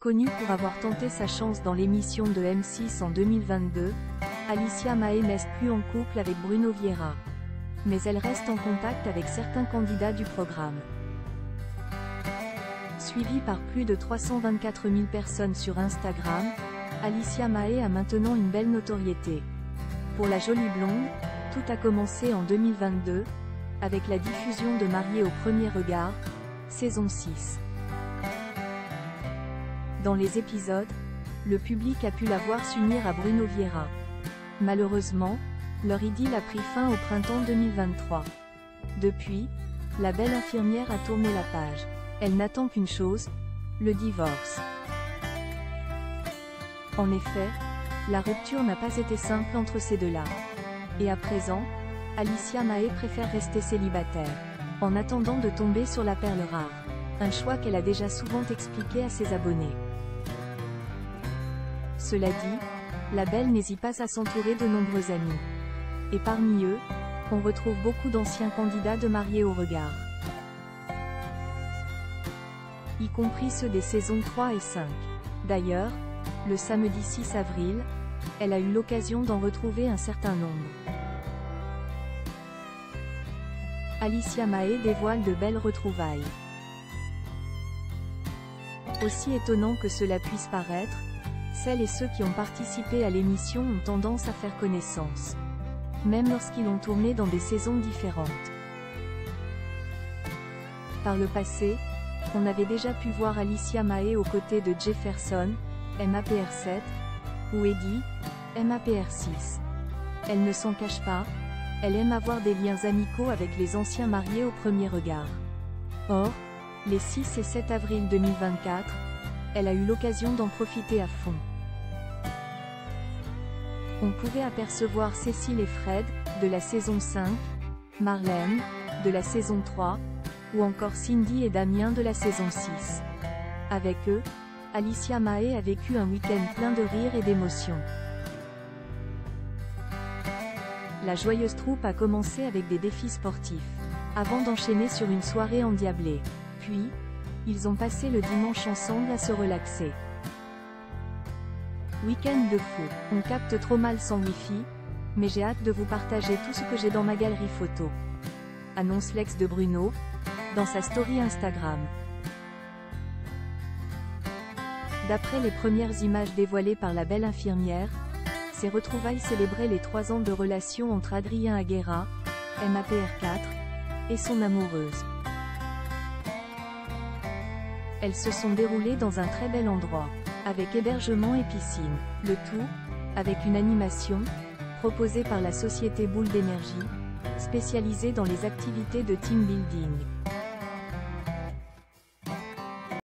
Connue pour avoir tenté sa chance dans l'émission de M6 en 2022, Alicia Mahé n'est plus en couple avec Bruno Vieira. Mais elle reste en contact avec certains candidats du programme. Suivie par plus de 324 000 personnes sur Instagram, Alicia Mahé a maintenant une belle notoriété. Pour la jolie blonde, tout a commencé en 2022, avec la diffusion de Mariés au premier regard, saison 6. Dans les épisodes, le public a pu la voir s'unir à Bruno Vieira. Malheureusement, leur idylle a pris fin au printemps 2023. Depuis, la belle infirmière a tourné la page. Elle n'attend qu'une chose, le divorce. En effet, la rupture n'a pas été simple entre ces deux-là. Et à présent, Alicia Mahé préfère rester célibataire, en attendant de tomber sur la perle rare. Un choix qu'elle a déjà souvent expliqué à ses abonnés. Cela dit, la belle n'hésite pas à s'entourer de nombreux amis. Et parmi eux, on retrouve beaucoup d'anciens candidats de Mariés au regard. Y compris ceux des saisons 3 et 5. D'ailleurs, le samedi 6 avril, elle a eu l'occasion d'en retrouver un certain nombre. Alicia Mahé dévoile de belles retrouvailles. Aussi étonnant que cela puisse paraître, celles et ceux qui ont participé à l'émission ont tendance à faire connaissance, même lorsqu'ils ont tourné dans des saisons différentes. Par le passé, on avait déjà pu voir Alicia Mahé aux côtés de Jefferson, MAPR7, ou Eddie, MAPR6. Elle ne s'en cache pas, elle aime avoir des liens amicaux avec les anciens mariés au premier regard. Or, les 6 et 7 avril 2024, elle a eu l'occasion d'en profiter à fond. On pouvait apercevoir Cécile et Fred, de la saison 5, Marlène, de la saison 3, ou encore Cindy et Damien de la saison 6. Avec eux, Alicia Mahé a vécu un week-end plein de rires et d'émotions. La joyeuse troupe a commencé avec des défis sportifs, avant d'enchaîner sur une soirée endiablée. Puis, ils ont passé le dimanche ensemble à se relaxer. Week-end de fou. On capte trop mal sans wifi, mais j'ai hâte de vous partager tout ce que j'ai dans ma galerie photo. Annonce l'ex de Bruno, dans sa story Instagram. D'après les premières images dévoilées par la belle infirmière, ces retrouvailles célébraient les 3 ans de relation entre Adrien Aguera, MAPR4, et son amoureuse. Elles se sont déroulées dans un très bel endroit, avec hébergement et piscine. Le tout, avec une animation, proposée par la société Boule d'énergie, spécialisée dans les activités de team building.